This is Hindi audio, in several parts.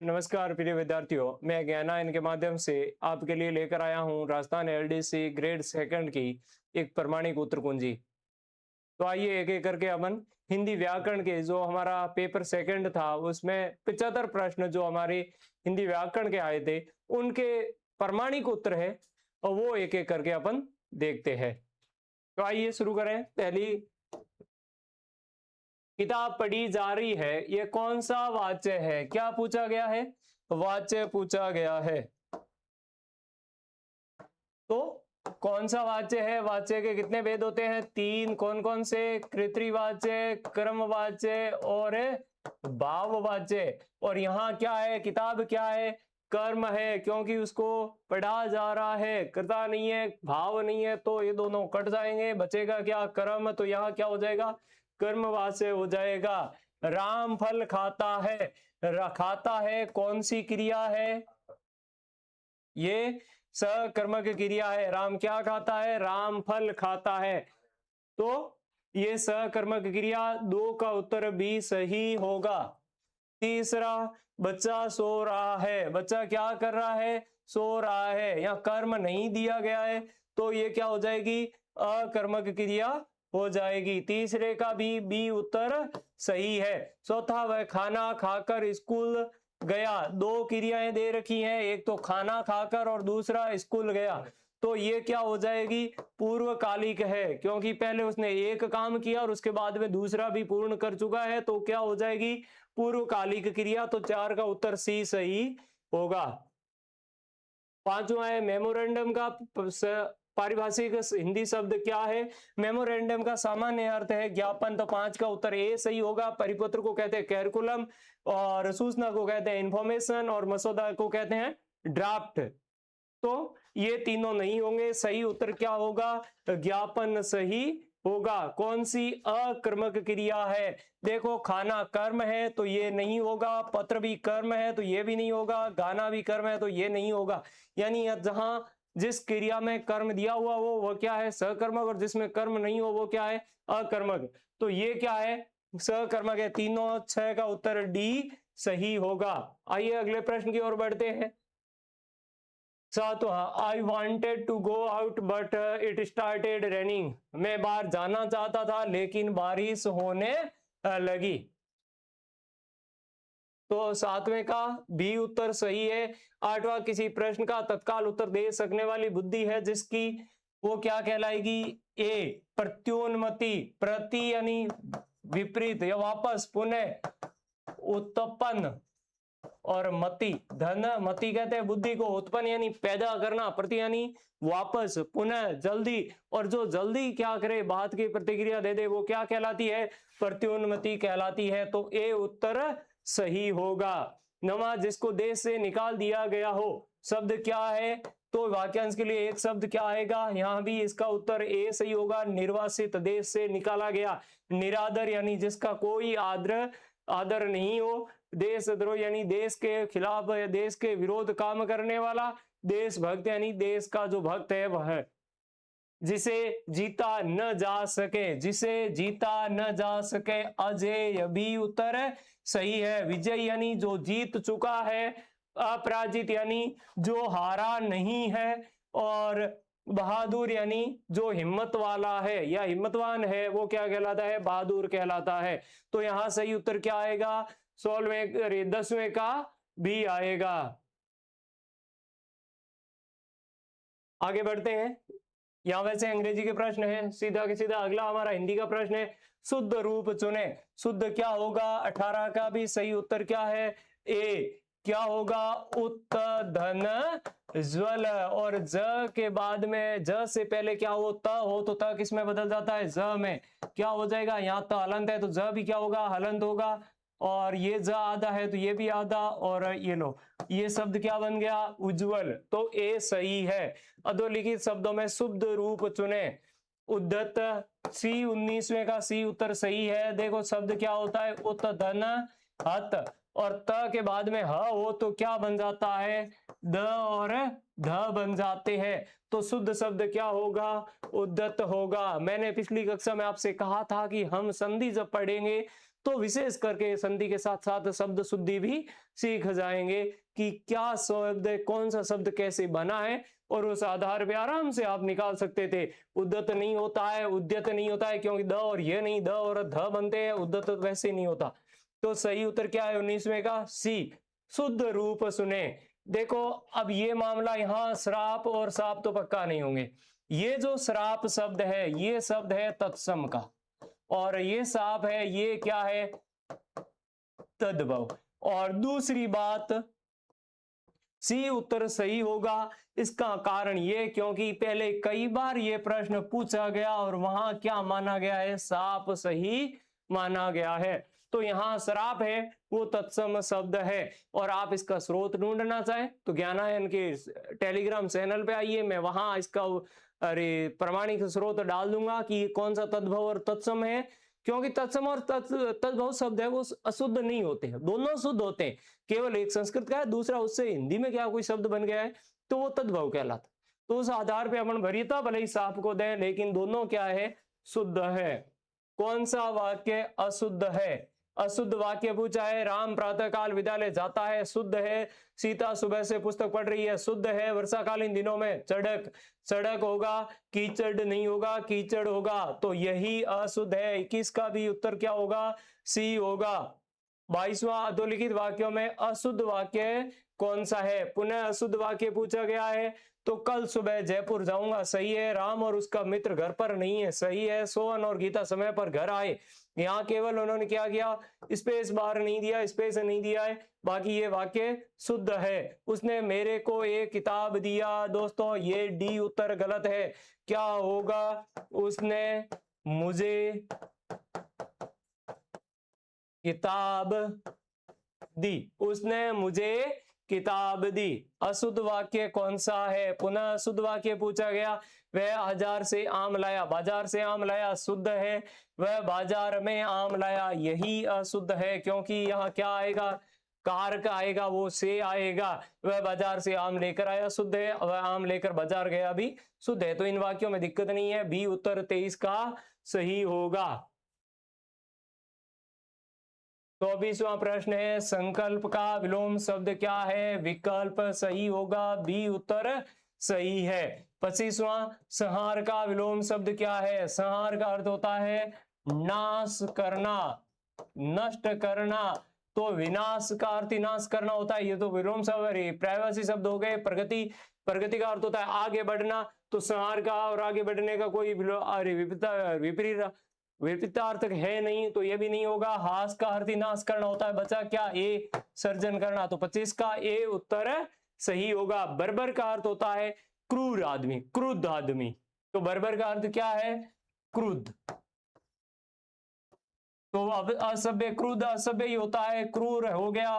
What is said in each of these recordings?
नमस्कार प्रिय विद्यार्थियों, मैं ज्ञाना इनके माध्यम से आपके लिए लेकर आया हूं राजस्थान एलडीसी ग्रेड सेकंड की एक प्रमाणिक उत्तर कुंजी। तो आइए एक एक करके अपन हिंदी व्याकरण के जो हमारा पेपर सेकंड था उसमें 75 प्रश्न जो हमारे हिंदी व्याकरण के आए थे उनके प्रमाणिक उत्तर है और वो एक एक करके अपन देखते हैं। तो आइए शुरू करें। पहली किताब पढ़ी जा रही है, ये कौन सा वाच्य है? क्या पूछा गया है? वाच्य पूछा गया है। तो कौन सा वाच्य है? वाच्य के कितने भेद होते हैं? तीन। कौन कौन से? कृतवाच्य, क्रमवाच्य और भाववाच्य। और यहाँ क्या है? किताब क्या है? कर्म है, क्योंकि उसको पढ़ा जा रहा है, कर्ता नहीं है, भाव नहीं है, तो ये दोनों कट जाएंगे। बचेगा क्या? कर्म। तो यहाँ क्या हो जाएगा? कर्मवाच्य हो जाएगा। राम फल खाता है, खाता है कौन सी क्रिया है? ये सकर्मक क्रिया है। राम क्या खाता है? राम फल खाता है। तो ये सकर्मक क्रिया, दो का उत्तर भी सही होगा। तीसरा, बच्चा सो रहा है। बच्चा क्या कर रहा है? सो रहा है। यहाँ कर्म नहीं दिया गया है तो ये क्या हो जाएगी? अकर्मक क्रिया हो जाएगी। तीसरे का भी बी उत्तर सही है। चौथा, वह खाना खाकर स्कूल गया। दो क्रियाएं दे रखी हैं, एक तो खाना खाकर और दूसरा स्कूल गया। तो ये क्या हो जाएगी? पूर्वकालिक है, क्योंकि पहले उसने एक काम किया और उसके बाद में दूसरा भी पूर्ण कर चुका है, तो क्या हो जाएगी? पूर्वकालिक क्रिया। तो चार का उत्तर सी सही होगा। पांचवा है मेमोरेंडम का पारिभाषिक हिंदी शब्द क्या है? मेमोरेंडम का सामान्य अर्थ है ज्ञापन। तो पांच का उत्तर ए सही होगा। परिपत्र को कहते हैं कैरिकुलम, और सूचना को कहते हैं इंफॉर्मेशन, और मसौदा को कहते हैं ड्राफ्ट। तो ये तीनों नहीं होंगे। सही उत्तर क्या होगा? ज्ञापन सही होगा। कौन सी अकर्मक क्रिया है? देखो, खाना कर्म है तो ये नहीं होगा, पत्र भी कर्म है तो ये भी नहीं होगा, गाना भी कर्म है तो ये नहीं होगा। यानी जहां जिस क्रिया में कर्म दिया हुआ वो क्या है? सकर्मक, और जिसमें कर्म नहीं हो वो क्या है? अकर्मक। तो ये क्या है? सकर्मक है। तीनों, छह का उत्तर डी सही होगा। आइए अगले प्रश्न की ओर बढ़ते हैं। सातवां, I wanted to go out but it started raining. मैं बाहर जाना चाहता था लेकिन बारिश होने लगी। तो सातवें का भी उत्तर सही है। आठवां, किसी प्रश्न का तत्काल उत्तर दे सकने वाली बुद्धि है जिसकी, वो क्या कहलाएगी? ए प्रत्युन्मति। प्रति यानी विपरीत या वापस, पुनः उत्पन्न, और मति, धन मति कहते हैं बुद्धि को। उत्पन्न यानी पैदा करना, प्रति यानी वापस, पुनः जल्दी, और जो जल्दी क्या करे, बात की प्रतिक्रिया दे दे, वो क्या कहलाती है? प्रत्युन्मति कहलाती है। तो ए उत्तर सही होगा। नवा, जिसको देश से निकाल दिया गया हो, शब्द क्या है? तो वाक्यांश के लिए एक शब्द क्या आएगा? यहां भी इसका उत्तर ए सही होगा। निर्वासित, देश से निकाला गया। निरादर यानी जिसका कोई आदर नहीं हो। देशद्रोह यानी देश के खिलाफ या देश के विरोध काम करने वाला। देशभक्त यानी देश का जो भक्त है वह है। जिसे जीता न जा सके, जिसे जीता न जा सके, अजेय भी उत्तर सही है। विजय यानी जो जीत चुका है। अपराजित यानी जो हारा नहीं है। और बहादुर यानी जो हिम्मत वाला है या हिम्मतवान है, वो क्या कहलाता है? बहादुर कहलाता है। तो यहां सही उत्तर क्या आएगा? 16वें 10वें का भी आएगा। आगे बढ़ते हैं। यहां वैसे अंग्रेजी के प्रश्न है, सीधा के सीधा अगला हमारा हिंदी का प्रश्न है। शुद्ध रूप चुने। शुद्ध क्या होगा? 18 का भी सही उत्तर क्या है? ए क्या होगा? उत धन ज्वल। और ज के बाद में, ज से पहले क्या हो? त हो, तो त किस में बदल जाता है? ज में। क्या हो जाएगा? यहाँ त हलंत है तो ज भी क्या होगा? हलंत होगा। और ये ज आधा है तो ये भी आधा, और ये लो, ये शब्द क्या बन गया? उज्जवल। तो ए सही है। अधोलिखित शब्दों में शुद्ध रूप चुने। उद्धत, सी 19वें का सी उत्तर सही है। देखो शब्द क्या होता है? उत धन हत, और त के बाद में ह हो तो क्या बन जाता है? द और ध बन जाते हैं। तो शुद्ध शब्द क्या होगा? उद्धत होगा। मैंने पिछली कक्षा में आपसे कहा था कि हम संधि जब पढ़ेंगे तो विशेष करके संधि के साथ साथ शब्द शुद्धि भी सीख जाएंगे कि क्या शब्द, कौन सा शब्द कैसे बना है, और उस आधार पे आराम से आप निकाल सकते थे। उद्यत नहीं होता है, उद्यत नहीं होता है, क्योंकि द और ये नहीं, द और ध बनते हैं, उद्यत वैसे नहीं होता। तो सही उत्तर क्या है 19वें का? सी, शुद्ध रूप सुने। देखो अब ये मामला, यहाँ श्राप और साप तो पक्का नहीं होंगे। ये जो श्राप शब्द है, ये शब्द है तत्सम का, और ये साप है, ये क्या है? तद्भव। और दूसरी बात, सी उत्तर सही होगा। इसका कारण ये, क्योंकि पहले कई बार ये प्रश्न पूछा गया और वहां क्या माना गया है? साप सही माना गया है। तो यहाँ श्राप है वो तत्सम शब्द है। और आप इसका स्रोत ढूंढना चाहें तो ज्ञानायन के टेलीग्राम चैनल पे आइए, मैं वहां इसका प्रमाणिक स्रोत डाल दूंगा कि कौन सा तद्भव और तत्सम है। क्योंकि तत्सम और तद्भव शब्द है वो अशुद्ध नहीं होते हैं, दोनों शुद्ध होते हैं। केवल एक संस्कृत का है, दूसरा उससे हिंदी में क्या कोई शब्द बन गया है तो वो तद्भव कहलाता। तो उस आधार पे अपन वरीयता भले ही साप को दें, लेकिन दोनों क्या है? शुद्ध है। कौन सा वाक्य अशुद्ध है? अशुद्ध वाक्य पूछा है। राम प्रातःकाल विद्यालय जाता है, शुद्ध है। सीता सुबह से पुस्तक पढ़ रही है, शुद्ध है। वर्षाकालीन दिनों में सड़क सड़क होगा, कीचड़ नहीं होगा, कीचड़ होगा, तो यही अशुद्ध है। 21 का भी उत्तर क्या होगा? सी होगा। 22वां अधोलिखित वाक्यों में अशुद्ध वाक्य कौन सा है? पुनः अशुद्ध वाक्य पूछा गया है। तो कल सुबह जयपुर जाऊंगा, सही है। राम और उसका मित्र घर पर नहीं है, सही है। सोहन और गीता समय पर घर आए, यहाँ केवल उन्होंने क्या किया? स्पेस बार नहीं दिया, स्पेस नहीं दिया है, बाकी ये वाक्य शुद्ध है। उसने मेरे को एक किताब दिया। दोस्तों ये डी उत्तर गलत है। क्या होगा? उसने मुझे किताब दी, उसने मुझे किताब दी। अशुद्ध वाक्य कौन सा है? पुनः अशुद्ध वाक्य पूछा गया। वह बाजार से आम लाया, बाजार से आम लाया शुद्ध है। वह बाजार में आम लाया, यही अशुद्ध है, क्योंकि यहाँ क्या आएगा? कारक आएगा, वो से आएगा। वह बाजार से आम लेकर आया, शुद्ध है। वह आम लेकर बाजार गया भी शुद्ध है। तो इन वाक्यों में दिक्कत नहीं है। बी उत्तर 23 का सही होगा। 24वां प्रश्न है, संकल्प का विलोम शब्द क्या है? विकल्प सही होगा, बी उत्तर सही है। 25वां, संहार का विलोम शब्द क्या है? संहार का अर्थ होता है नाश करना, नष्ट करना। तो विनाश का अर्थ ही नाश करना होता है, ये तो विलोम शब्द, प्रायवाची शब्द हो गए। प्रगति, प्रगति का अर्थ होता है आगे बढ़ना। तो संहार का और आगे बढ़ने का कोई विपरीत विपरीतार्थक है नहीं, तो ये भी नहीं होगा। हास का अर्थ ही नाश करना होता है, बचा क्या? ए, सर्जन करना। तो 25 का ए उत्तर सही होगा। बर्बर का अर्थ होता है क्रूर आदमी, क्रुद्ध आदमी। तो बर्बर का अर्थ क्या है? क्रुद्ध। तो अब असभ्य, क्रुद्ध असभ्य ही होता है, क्रूर हो गया,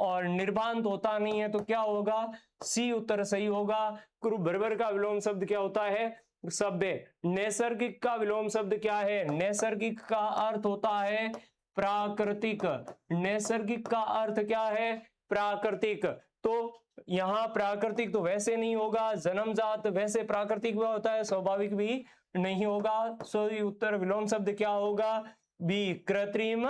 और निर्बांध होता नहीं है, तो क्या होगा? सी उत्तर सही होगा। बर्बर का विलोम शब्द क्या होता है? सभ्य। नैसर्गिक का विलोम शब्द क्या है? नैसर्गिक का अर्थ होता है प्राकृतिक। नैसर्गिक का अर्थ क्या है? प्राकृतिक। तो यहाँ प्राकृतिक तो वैसे नहीं होगा, जन्मजात। वैसे प्राकृतिक भी होता है, स्वाभाविक भी नहीं होगा। सही उत्तर विलोम शब्द क्या होगा? बी, कृत्रिम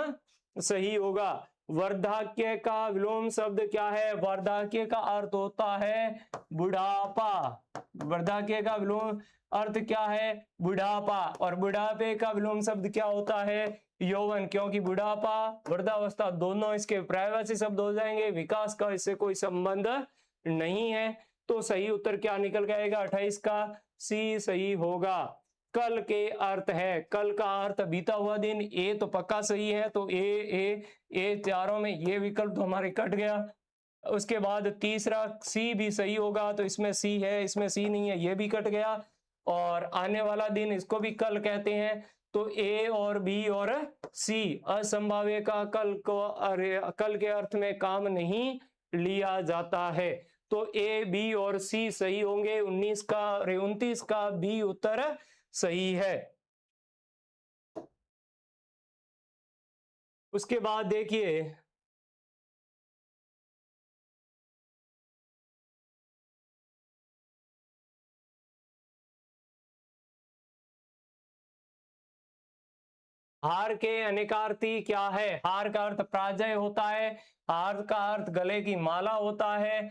सही होगा। वार्धक्य का विलोम शब्द क्या है? वार्धक्य का अर्थ होता है बुढ़ापा। वार्धक्य का विलोम अर्थ क्या है? बुढ़ापा। और बुढ़ापे का विलोम शब्द क्या होता है? यौवन। क्योंकि बुढ़ापा, वृद्धावस्था दोनों इसके पर्यायवाची शब्द हो जाएंगे, विकास का इससे कोई संबंध नहीं है। तो सही उत्तर क्या निकल जाएगा? 28 का सी सही होगा। कल के अर्थ है, कल का अर्थ बीता हुआ दिन। ए तो पक्का सही है, तो ए चारों में ये विकल्प तो हमारे कट गया। उसके बाद तीसरा सी भी सही होगा, तो इसमें सी है, इसमें सी नहीं है, ये भी कट गया। और आने वाला दिन, इसको भी कल कहते हैं। तो ए और बी और सी असंभाव्य का कल को, अरे कल के अर्थ में काम नहीं लिया जाता है। तो ए, बी और सी सही होंगे। 29 का बी उत्तर सही है। उसके बाद देखिए, हार के अनेकार्थी क्या है? हार का अर्थ पराजय होता है, हार का अर्थ गले की माला होता है,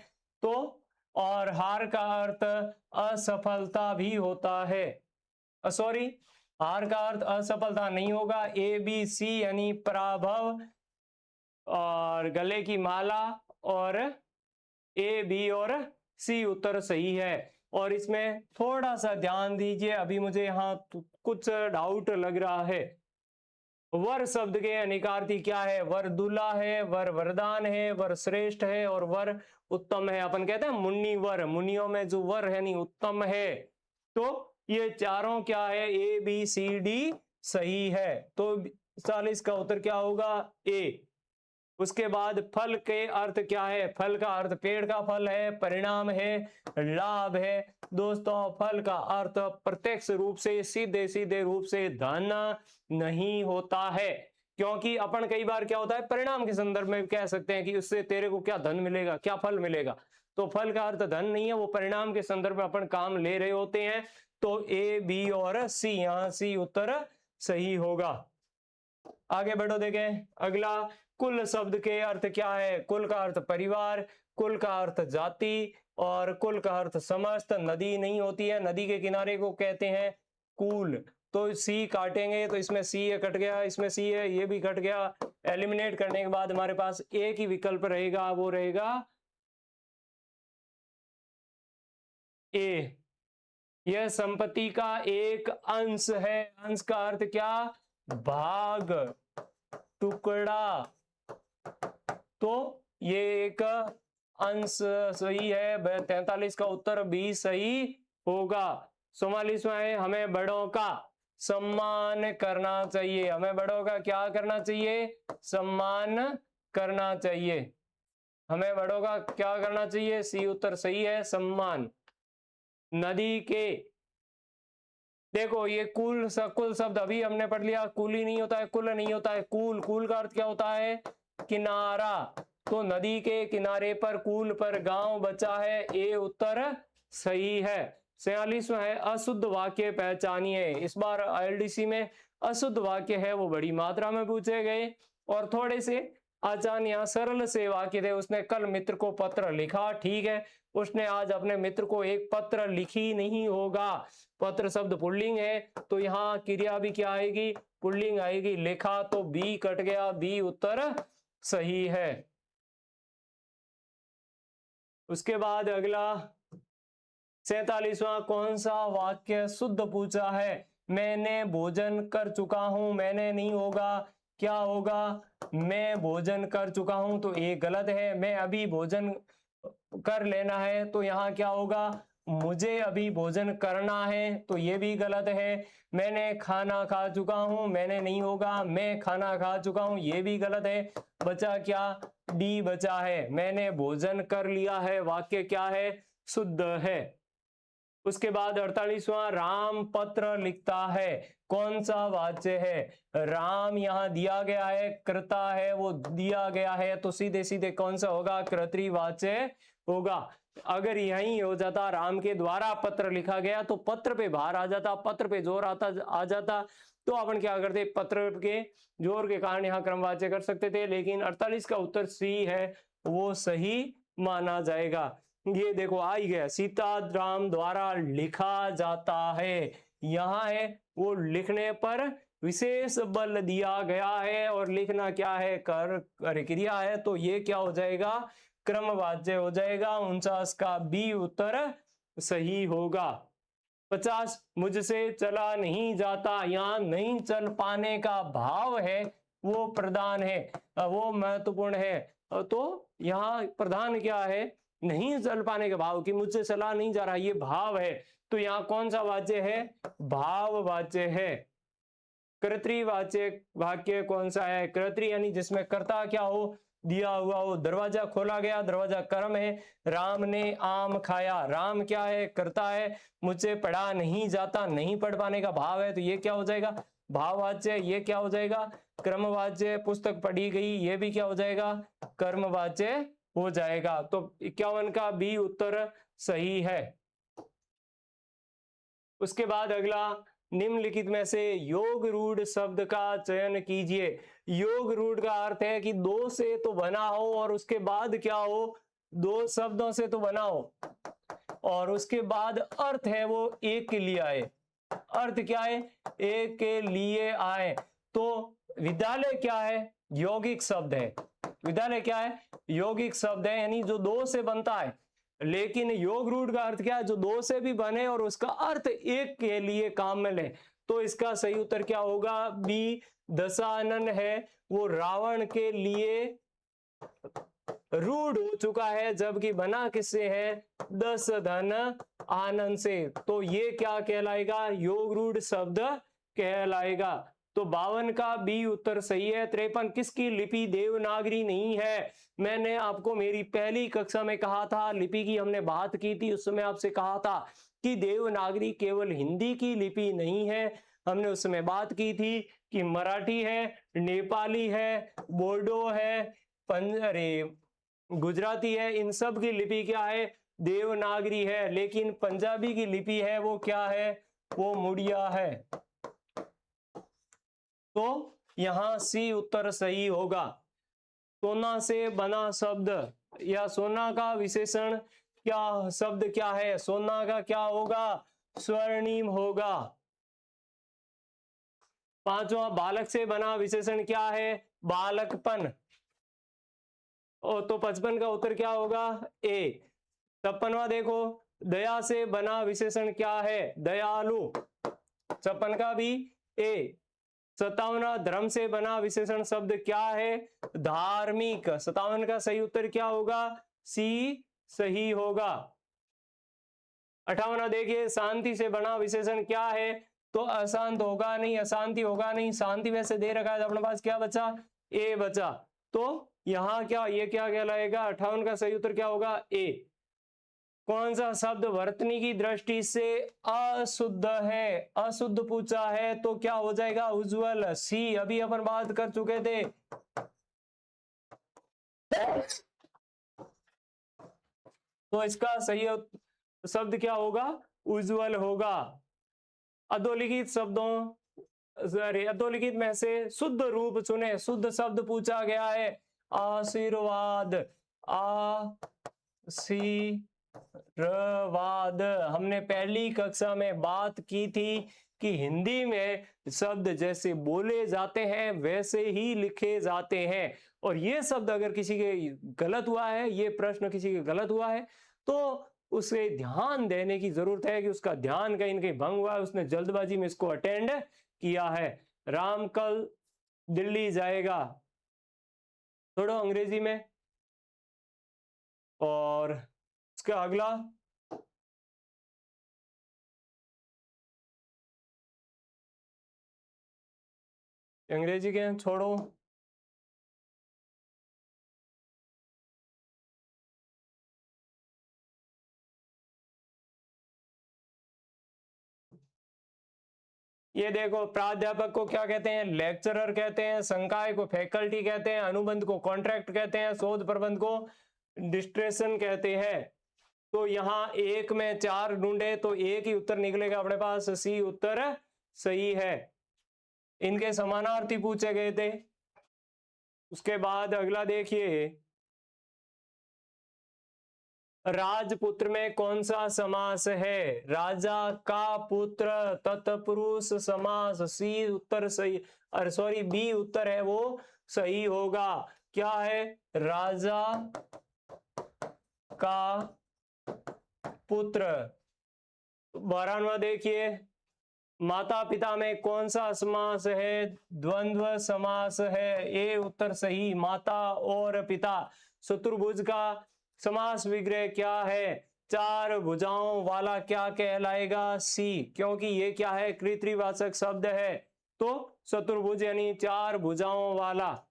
तो और हार का अर्थ असफलता भी होता है। सॉरी, हार का अर्थ असफलता नहीं होगा। ए बी सी यानी पराभव और गले की माला, और ए बी और सी उत्तर सही है। और इसमें थोड़ा सा ध्यान दीजिए, अभी मुझे यहाँ कुछ डाउट लग रहा है। वर शब्द के अनिकार्थी क्या है? वर दूल्हा है, वर वरदान है, वर श्रेष्ठ है, और वर उत्तम है। अपन कहते हैं मुन्नी वर, मुनियों में जो वर है नहीं उत्तम है। तो ये चारों क्या है? ए बी सी डी सही है। तो 40 का उत्तर क्या होगा? ए। उसके बाद फल के अर्थ क्या है? फल का अर्थ पेड़ का फल है, परिणाम है, लाभ है। दोस्तों, फल का अर्थ प्रत्यक्ष रूप से, सीधे सीधे रूप से धन नहीं होता है, क्योंकि अपन कई बार क्या होता है परिणाम के संदर्भ में कह सकते हैं कि उससे तेरे को क्या धन मिलेगा, क्या फल मिलेगा। तो फल का अर्थ धन नहीं है, वो परिणाम के संदर्भ में अपन काम ले रहे होते हैं। तो ए बी और सी, यहां सी उत्तर सही होगा। आगे बढ़ो, देखें अगला। कुल शब्द के अर्थ क्या है? कुल का अर्थ परिवार, कुल का अर्थ जाति, और कुल का अर्थ समस्त। नदी नहीं होती है, नदी के किनारे को कहते हैं कुल। तो सी काटेंगे तो इसमें सी है कट गया, इसमें सी है ये भी कट गया। एलिमिनेट करने के बाद हमारे पास एक ही विकल्प रहेगा, वो रहेगा ए। यह संपत्ति का एक अंश है। अंश का अर्थ क्या? भाग, टुकड़ा। तो ये एक अंश सही है। 43 का उत्तर बी सही होगा। 44वां है, हमें बड़ों का सम्मान करना चाहिए। हमें बड़ों का क्या करना चाहिए? सम्मान करना चाहिए। हमें बड़ों का क्या करना चाहिए? सी उत्तर सही है, सम्मान। नदी के, देखो ये कुल शब्द अभी हमने पढ़ लिया। कुल ही नहीं होता है, कुल नहीं होता है, कुल। कुल का अर्थ क्या होता है? किनारा। तो नदी के किनारे पर, कुल पर गांव बचा है। ए उत्तर सही है। 46वां है, अशुद्ध वाक्य पहचानिए। इस बार आईएलटीसी में अशुद्ध वाक्य है वो बड़ी मात्रा में पूछे गए, और थोड़े से आचार्य यहाँ सरल से वाक्य थे। उसने कल मित्र को पत्र लिखा, ठीक है। उसने आज अपने मित्र को एक पत्र लिखी नहीं होगा। पत्र शब्द पुल्लिंग है, तो यहाँ क्रिया भी क्या आएगी? पुल्लिंग आएगी। लिखा, तो बी कट गया, बी उत्तर सही है। उसके बाद अगला 47वां, कौन सा वाक्य शुद्ध पूछा है? मैंने भोजन कर चुका हूं, मैंने नहीं होगा, क्या होगा? मैं भोजन कर चुका हूं, तो ये गलत है। मैं अभी भोजन कर लेना है, तो यहाँ क्या होगा? मुझे अभी भोजन करना है, तो ये भी गलत है। मैंने खाना खा चुका हूं, मैंने नहीं होगा, मैं खाना खा चुका हूं, ये भी गलत है। बचा क्या? डी बचा है, मैंने भोजन कर लिया है। वाक्य क्या है? शुद्ध है। उसके बाद 48वां, राम पत्र लिखता है। कौन सा वाच्य है? राम यहाँ दिया गया है, कृता है वो दिया गया है, तो सीधे सीधे कौन सा होगा? कर्तृवाच्य होगा। अगर यही हो जाता राम के द्वारा पत्र लिखा गया, तो पत्र पे भार आ जाता, पत्र पे जोर आ जाता। तो अपन क्या करते? पत्र के जोर के कारण यहाँ क्रमवाच्य कर सकते थे, लेकिन 48 का उत्तर सी है, वो सही माना जाएगा। ये देखो आ ही गया, सीता राम द्वारा लिखा जाता है। यहाँ है वो लिखने पर विशेष बल दिया गया है, और लिखना क्या है? कर क्रिया है, तो ये क्या हो जाएगा? क्रमवाच्य हो जाएगा। 49 का बी उत्तर सही होगा। 50, मुझसे चला नहीं जाता। यहाँ नहीं चल पाने का भाव है वो प्रधान है, वो महत्वपूर्ण है। तो यहाँ प्रधान क्या है? नहीं चल पाने के भाव की, मुझसे चला नहीं जा रहा, ये भाव है। तो यहाँ कौन सा वाच्य है? भाव वाच्य है। कर्तृवाच्य वाक्य कौन सा है? कर्तृ यानी जिसमें कर्ता क्या हो? दिया हुआ हो। दरवाजा खोला गया, दरवाजा कर्म है। राम ने आम खाया, राम क्या है? कर्ता है। मुझसे पढ़ा नहीं जाता, नहीं पढ़ पाने का भाव है, तो ये क्या हो जाएगा? भाववाच्य। ये क्या हो जाएगा? क्रमवाच्य। पुस्तक पढ़ी गई, ये भी क्या हो जाएगा? कर्मवाच्य हो जाएगा। तो 51 का बी उत्तर सही है। उसके बाद अगला निम्नलिखित में से योग रूढ़ शब्द का चयन कीजिए। योग रूढ़ का अर्थ है कि दो से तो बना हो और उसके बाद क्या हो, दो शब्दों से तो बना हो और उसके बाद अर्थ है वो एक के लिए आए। अर्थ क्या है, एक के लिए आए। तो विद्यालय क्या है, यौगिक शब्द है। विद्यालय क्या है, यौगिक शब्द है, यानी जो दो से बनता है। लेकिन योग रूढ़ का अर्थ क्या है, जो दो से भी बने और उसका अर्थ एक के लिए काम में ले। तो इसका सही उत्तर क्या होगा, बी दशानन है, वो रावण के लिए रूढ़ हो चुका है, जबकि बना किससे है, दस धन आनंद से। तो ये क्या कहलाएगा, योग रूढ़ शब्द कहलाएगा। तो 52 का बी उत्तर सही है। 53 किसकी लिपि देवनागरी नहीं है। मैंने आपको मेरी पहली कक्षा में कहा था, लिपि की हमने बात की थी, उस समय आपसे कहा था कि देवनागरी केवल हिंदी की लिपि नहीं है। हमने उस समय बात की थी कि मराठी है, नेपाली है, बोडो है, गुजराती है, इन सब की लिपि क्या है, देवनागरी है। लेकिन पंजाबी की लिपि है वो क्या है, वो मुड़िया है। तो यहां सी उत्तर सही होगा। सोना से बना शब्द या सोना का विशेषण क्या, शब्द क्या है, सोना का क्या होगा, स्वर्णिम होगा। पांचवा, बालक से बना विशेषण क्या है, बालकपन। तो 55 का उत्तर क्या होगा, ए। 56वां देखो, दया से बना विशेषण क्या है, दयालु। 56 का भी ए। 57वां, धर्म से बना विशेषण शब्द क्या है, धार्मिक। 57 का सही उत्तर क्या होगा, सी सही होगा। 58वां देखिए, शांति से बना विशेषण क्या है, तो अशांत होगा नहीं, अशांति होगा नहीं, शांति वैसे दे रखा है, अपने पास क्या बचा, ए बचा। तो यहां क्या, ये क्या कहलाएगा, 58 का सही उत्तर क्या होगा, ए। कौन सा शब्द वर्तनी की दृष्टि से अशुद्ध है, अशुद्ध पूछा है, तो क्या हो जाएगा, उज्जवल। सी, अभी अपन बात कर चुके थे। तो इसका सही शब्द क्या होगा, उज्जवल होगा। अधोलिखित शब्दों, अधोलिखित में से शुद्ध रूप चुने। शुद्ध शब्द पूछा गया है, आशीर्वाद। आशीर्वाद। हमने पहली कक्षा में बात की थी कि हिंदी में शब्द जैसे बोले जाते हैं वैसे ही लिखे जाते हैं। और ये शब्द अगर किसी के गलत हुआ है, ये प्रश्न किसी के गलत हुआ है, तो उसे ध्यान देने की जरूरत है कि उसका ध्यान कहीं न कहीं भंग हुआ है, उसने जल्दबाजी में इसको अटेंड किया है। राम कल दिल्ली जाएगा, थोड़ा अंग्रेजी में। और इसका अगला, अंग्रेजी के छोड़ो, ये देखो, प्राध्यापक को क्या कहते हैं, लेक्चरर कहते हैं, संकाय को फैकल्टी कहते हैं, अनुबंध को कॉन्ट्रैक्ट कहते हैं, शोध प्रबंध को डिस्ट्रेशन कहते हैं। तो यहां एक में चार ढूंढे तो एक ही उत्तर निकलेगा अपने पास, सी उत्तर सही है। इनके समानार्थी पूछे गए थे। उसके बाद अगला देखिए, राजपुत्र में कौन सा समास है, राजा का पुत्र, तत्पुरुष समास। सी उत्तर सही, अरे सॉरी, बी उत्तर है वो सही होगा। क्या है, राजा का पुत्र। 92वां देखिए, माता पिता में कौन सा समास है, द्वंद्व समास है। ए उत्तर सही, माता और पिता। चतुर्भुज का समास विग्रह क्या है, चार भुजाओं वाला क्या कहलाएगा, सी, क्योंकि ये क्या है, कृत्रिवाचक शब्द है। तो चतुर्भुज यानी चार भुजाओं वाला।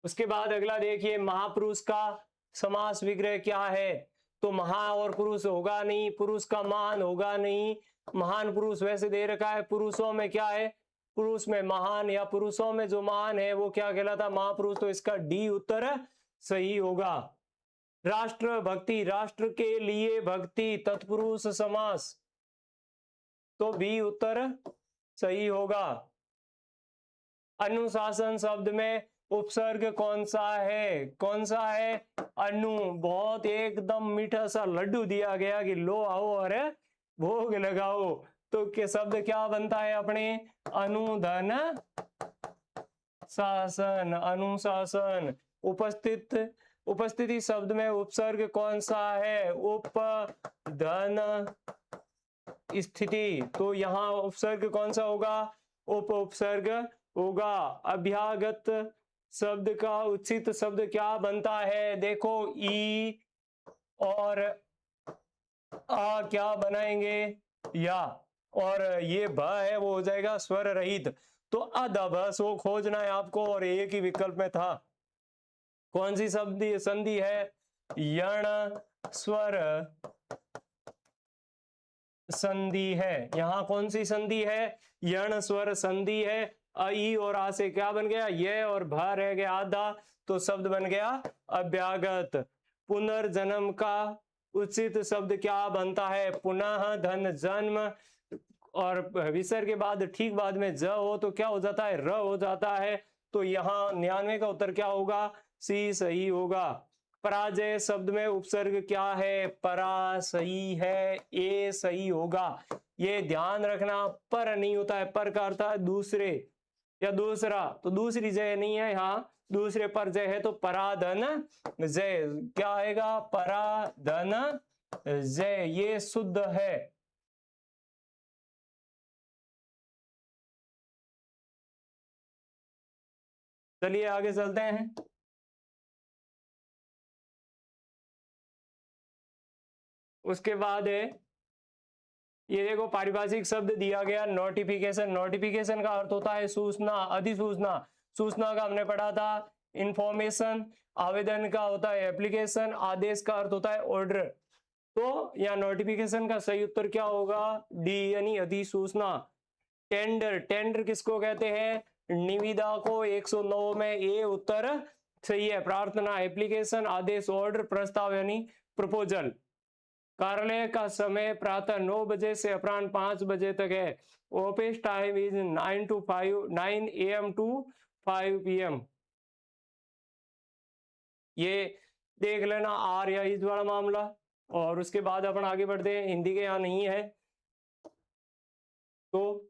उसके बाद अगला देखिए, महापुरुष का समास विग्रह क्या है, तो महा और पुरुष होगा नहीं, पुरुष का महान होगा नहीं। महान पुरुष वैसे दे रखा है, पुरुषों में क्या है, पुरुष में महान या पुरुषों में जो महान है वो क्या कहलाता, महापुरुष। तो इसका डी उत्तर सही होगा। राष्ट्रभक्ति, राष्ट्र के लिए भक्ति, तत्पुरुष समास, तो बी उत्तर सही होगा। अनुशासन शब्द में उपसर्ग कौन सा है? कौन सा है? अनु। बहुत एकदम मीठा सा लड्डू दिया गया कि लो आओ और भोग लगाओ, तो के शब्द क्या बनता है अपने? अनुधन शासन, अनुशासन। उपस्थिति शब्द में उपसर्ग कौन सा है? उपधन स्थिति, तो यहाँ उपसर्ग कौन सा होगा? उपसर्ग होगा। अभ्यागत शब्द का उचित शब्द क्या बनता है? देखो ई और आ क्या बनाएंगे? या, और ये भ है वो हो जाएगा स्वर रहित, तो अदभ सो खोजना है आपको, और एक ही विकल्प में था। कौन सी शब्द संधि है? यण स्वर संधि है। यहां कौन सी संधि है? यण स्वर संधि है। आई और आ से क्या बन गया? ये और भ रह गया आधा, तो शब्द बन गया अभ्यागत। पुनर्जन्म का उचित शब्द क्या बनता है? पुनः धन जन्म, और विसर्ग के बाद ठीक बाद में ज हो तो क्या हो जाता है? र हो जाता है। तो यहाँ 99 का उत्तर क्या होगा? सी सही होगा। पराजय शब्द में उपसर्ग क्या है? परा सही है, ए सही होगा। ये ध्यान रखना, पर नहीं होता है, पर का अर्थ है दूसरे या दूसरा, तो दूसरी जय नहीं है, यहाँ दूसरे पर जय है, तो पराधन जय क्या आएगा? पराधन जय, ये शुद्ध है। चलिए आगे चलते हैं। उसके बाद है ये देखो, पारिभाषिक शब्द दिया गया नोटिफिकेशन। नोटिफिकेशन का अर्थ होता है सूचना, अधिसूचना। सूचना का हमने पढ़ा था इंफॉर्मेशन। आवेदन का होता है एप्लीकेशन। आदेश का अर्थ होता है ऑर्डर। तो यहाँ नोटिफिकेशन का सही उत्तर क्या होगा? डी यानी अधिसूचना। टेंडर, टेंडर किसको कहते हैं? निविदा को। 109 में ए उत्तर सही है। प्रार्थना, एप्लीकेशन, आदेश, ऑर्डर, प्रस्ताव यानी प्रपोजल। कार्यालय का समय प्रातः 9 बजे से अपराह्न 5 बजे तक है। Office time is 9 AM to 5 PM। ये देख लेना आर या इस वाला मामला, और उसके बाद अपन आगे बढ़ते हैं। हिंदी के यहाँ नहीं है तो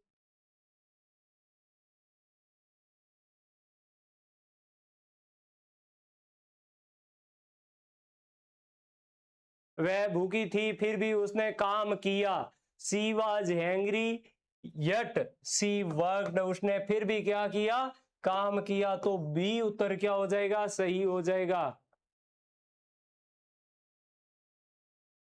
वह भूखी थी फिर भी उसने काम किया। She was hungry yet she worked, उसने फिर भी क्या किया? काम किया। तो बी उत्तर क्या हो जाएगा? सही हो जाएगा।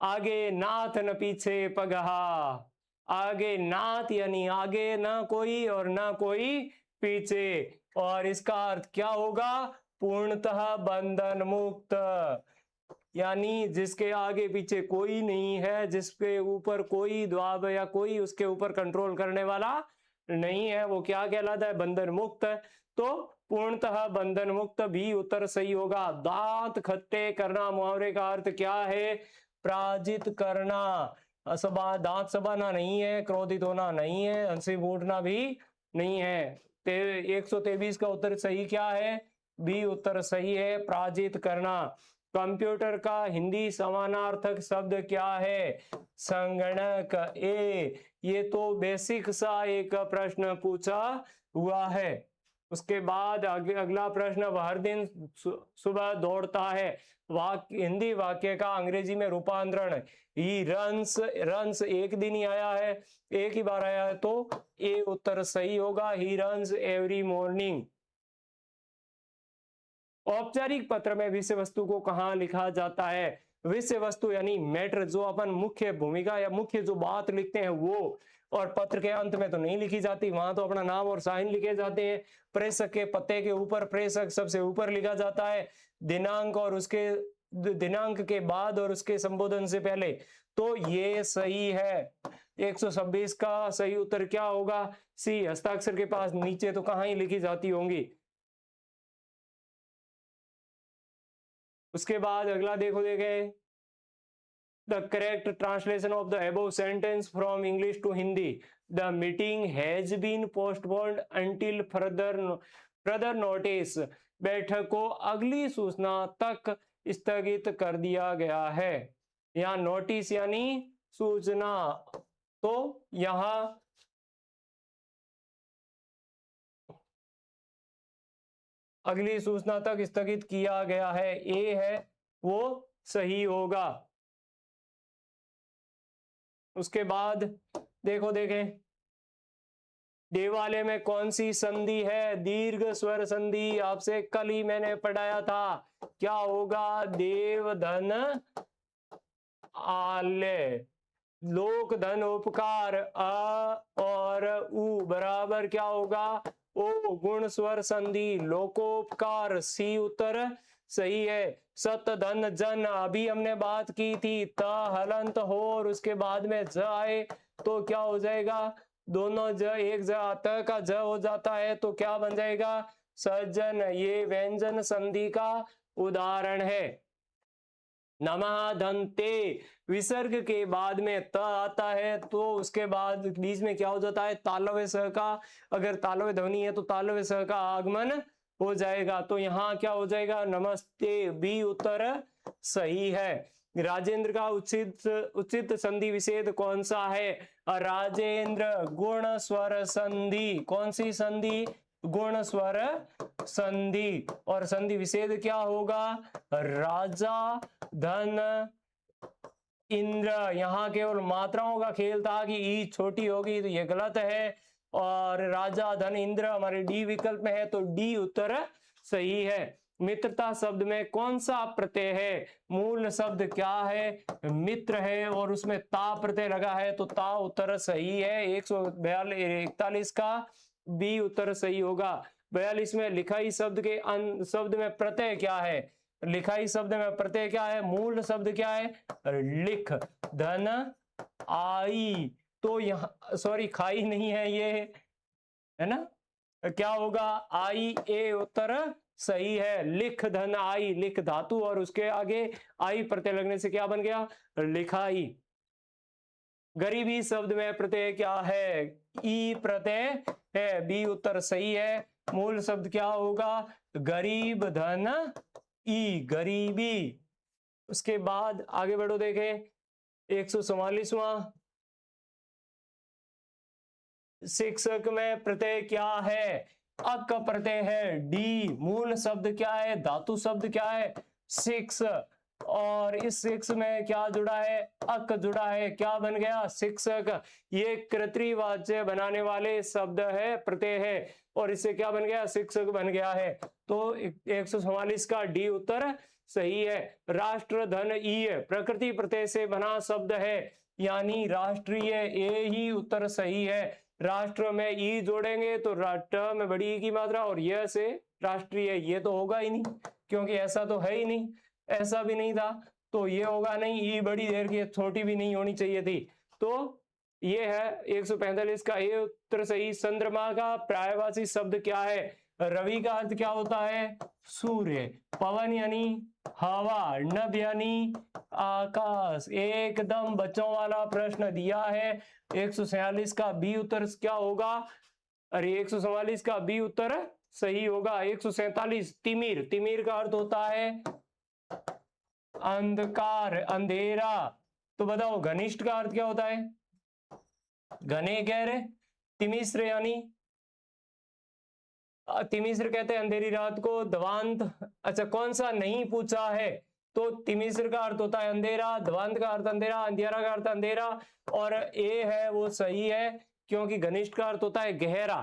आगे नाथ न पीछे पगहा। आगे नाथ यानी आगे ना कोई और ना कोई पीछे, और इसका अर्थ क्या होगा? पूर्णतः बंधन मुक्त, यानी जिसके आगे पीछे कोई नहीं है, जिसके ऊपर कोई दबाव या कोई उसके ऊपर कंट्रोल करने वाला नहीं है, वो क्या कहलाता है? बंधन मुक्त। तो पूर्णतः बंधन मुक्त भी उत्तर सही होगा। दांत खट्टे करना मुहावरे का अर्थ क्या है? पराजित करना। दांत चबाना नहीं है, क्रोधित होना नहीं है, हंसी फूटना भी नहीं है। 123 का उत्तर सही क्या है? बी उत्तर सही है, पराजित करना। कंप्यूटर का हिंदी समानार्थक शब्द क्या है? संगणक। ये तो बेसिक सा एक प्रश्न पूछा हुआ है। उसके बाद अगला प्रश्न, वह हर दिन सुबह दौड़ता है। हिंदी वाक्य का अंग्रेजी में रूपांतरण। ही रन्स, रन्स एक दिन ही आया है, एक ही बार आया है, तो ए उत्तर सही होगा। He runs every morning. औपचारिक पत्र में विषय वस्तु को कहां लिखा जाता है? विषय वस्तु यानी मैटर, जो अपन मुख्य भूमिका या मुख्य जो बात लिखते हैं वो, और पत्र के अंत में तो नहीं लिखी जाती, वहां तो अपना नाम और साइन लिखे जाते हैं। प्रेषक के पते के ऊपर प्रेषक सबसे ऊपर लिखा जाता है। दिनांक और उसके दिनांक के बाद और उसके संबोधन से पहले, तो ये सही है। 126 का सही उत्तर क्या होगा? सी, हस्ताक्षर के पास नीचे तो कहां ही लिखी जाती होंगी। उसके बाद अगला देखो देखे, the correct translation of the above sentence from English to Hindi, the meeting has been postponed until further notice, बैठक को अगली सूचना तक स्थगित कर दिया गया है। यहाँ नोटिस यानी सूचना, तो यहाँ अगली सूचना तक स्थगित किया गया है, ए है वो सही होगा। उसके बाद देखो देखें, देवालय में कौन सी संधि है, दीर्घ स्वर संधि, आपसे कल ही मैंने पढ़ाया था। क्या होगा, देव धन आलय, लोक धन उपकार, अ और उ बराबर क्या होगा, ओ गुण स्वर संधि, लोकोपकार, सी उत्तर सही है। सत धन जन, अभी हमने बात की थी, त हलंत हो और उसके बाद में ज आए तो क्या हो जाएगा, दोनों ज एक ज त का ज हो जाता है तो क्या बन जाएगा, सज्जन। ये व्यंजन संधि का उदाहरण है। नमः धन्ते, विसर्ग के बाद में त आता है तो उसके बाद बीच में क्या हो जाता है, तालव्य स का, अगर तालव्य ध्वनि है तो तालव्य स का आगमन हो जाएगा, तो यहाँ क्या हो जाएगा, नमस्ते, बी उत्तर सही है। राजेंद्र का उचित संधि विच्छेद कौन सा है, राजेंद्र, गुण स्वर संधि, कौन सी संधि, गुण स्वर संधि, और संधि विच्छेद क्या होगा, राजा धन इंद्र। यहाँ केवल मात्राओं का खेल था कि ई छोटी होगी तो ये गलत है, और राजा धन इंद्र हमारे डी विकल्प में है तो डी उत्तर सही है। मित्रता शब्द में कौन सा प्रत्यय है, मूल शब्द क्या है, मित्र है और उसमें ता प्रत्यय लगा है तो ता उत्तर सही है। 141 का बी उत्तर सही होगा। 42 में लिखाई शब्द के शब्द में प्रत्यय क्या है, लिखाई शब्द में प्रत्यय क्या है, मूल शब्द क्या है, लिख धन आई, तो यहाँ सॉरी खाई नहीं है, ये है ना, क्या होगा, आई, ए उत्तर सही है। लिख धन आई, लिख धातु और उसके आगे आई प्रत्यय लगने से क्या बन गया, लिखाई। गरीबी शब्द में प्रत्यय क्या है, ई प्रत्यय है, बी उत्तर सही है। मूल शब्द क्या होगा, गरीब धन ई, गरीबी। उसके बाद आगे बढ़ो देखे, 144वां, शिक्षक में प्रत्यय क्या है, अक का प्रत्यय है, डी। मूल शब्द क्या है, धातु शब्द क्या है, शिक्ष, और इस शिक्ष में क्या जुड़ा है, अक जुड़ा है, क्या बन गया, शिक्षक। ये कृतवाच्य बनाने वाले शब्द है, प्रत्यय है, और इससे क्या बन गया, शिक्षक बन गया है, तो 144 का डी उत्तर सही है। राष्ट्र धन ई, प्रकृति प्रत्यय से बना शब्द है, यानी राष्ट्रीय, ए ही उत्तर सही है। राष्ट्र में ई जोड़ेंगे तो राष्ट्र में बड़ी ई की मात्रा और यह से राष्ट्रीय, ये तो होगा ही नहीं क्योंकि ऐसा तो है ही नहीं, ऐसा भी नहीं था तो ये होगा नहीं, ई बड़ी देर की, छोटी भी नहीं होनी चाहिए थी, तो ये है 145 का ये उत्तर सही। चंद्रमा का पर्यायवाची शब्द क्या है, रवि का अर्थ क्या होता है, सूर्य, पवन यानी हवा, नभ यानी आकाश। एकदम बच्चों वाला प्रश्न दिया है। 146 का बी उत्तर क्या होगा, अरे 144 का बी उत्तर सही होगा। 147 तिमिर, तिमिर का अर्थ होता है अंधकार, अंधेरा, तो बताओ घनिष्ठ का अर्थ क्या होता है, घने गहरे। तिमिश्र यानी, तिमिश्र कहते हैं अंधेरी रात को। दवांत, अच्छा कौन सा नहीं पूछा है, तो तिमिश्र का अर्थ होता है अंधेरा, दवांत का अर्थ अंधेरा, अंधियारा का अर्थ अंधेरा, और ए है वो सही है क्योंकि घनिष्ठ का अर्थ होता है गहरा।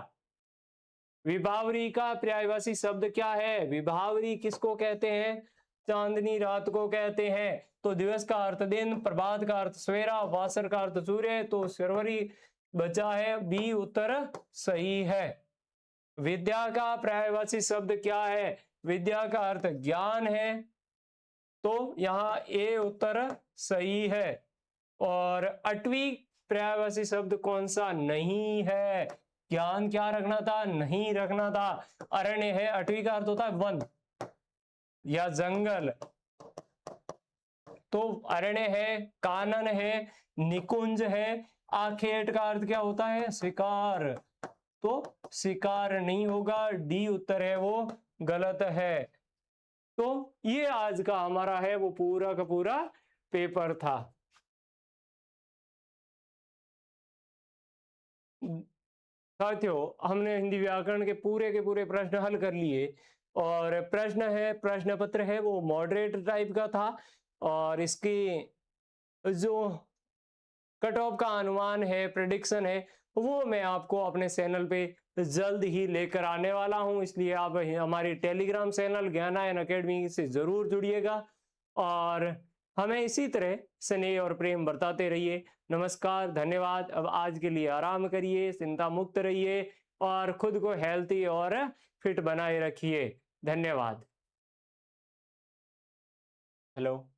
विभावरी का पर्यायवाची शब्द क्या है, विभावरी किसको कहते हैं, चांदनी रात को कहते हैं। तो दिवस का अर्थ दिन, प्रभात का अर्थ सवेरा, वासर का अर्थ सूर्य, तो सरवरी बचा है, बी उत्तर सही है। विद्या का पर्यायवाची शब्द क्या है, विद्या का अर्थ ज्ञान है, तो यहाँ ए उत्तर सही है। और अठवीं पर्यायवाची शब्द कौन सा नहीं है, ज्ञान क्या रखना था, नहीं रखना था, अरण्य है, अठवीं का अर्थ होता है वन या जंगल। तो अरण्य है, कानन है, निकुंज है। आखेट का अर्थ क्या होता है? शिकार। तो शिकार नहीं होगा, डी उत्तर है वो गलत है। तो ये आज का हमारा है वो पूरा का पूरा पेपर था। साथियों, हमने हिंदी व्याकरण के पूरे प्रश्न हल कर लिए। और प्रश्न है, प्रश्न पत्र है वो मॉडरेट टाइप का था। और इसकी जो कट ऑफ का अनुमान है, प्रेडिक्शन है, वो मैं आपको अपने चैनल पे जल्द ही लेकर आने वाला हूं। इसलिए आप हमारी टेलीग्राम चैनल ज्ञानायन अकेडमी से जरूर जुड़िएगा और हमें इसी तरह स्नेह और प्रेम बरताते रहिए। नमस्कार, धन्यवाद। अब आज के लिए आराम करिए, चिंता मुक्त रहिए और खुद को हेल्थी और फिट बनाए रखिए। धन्यवाद। हेलो।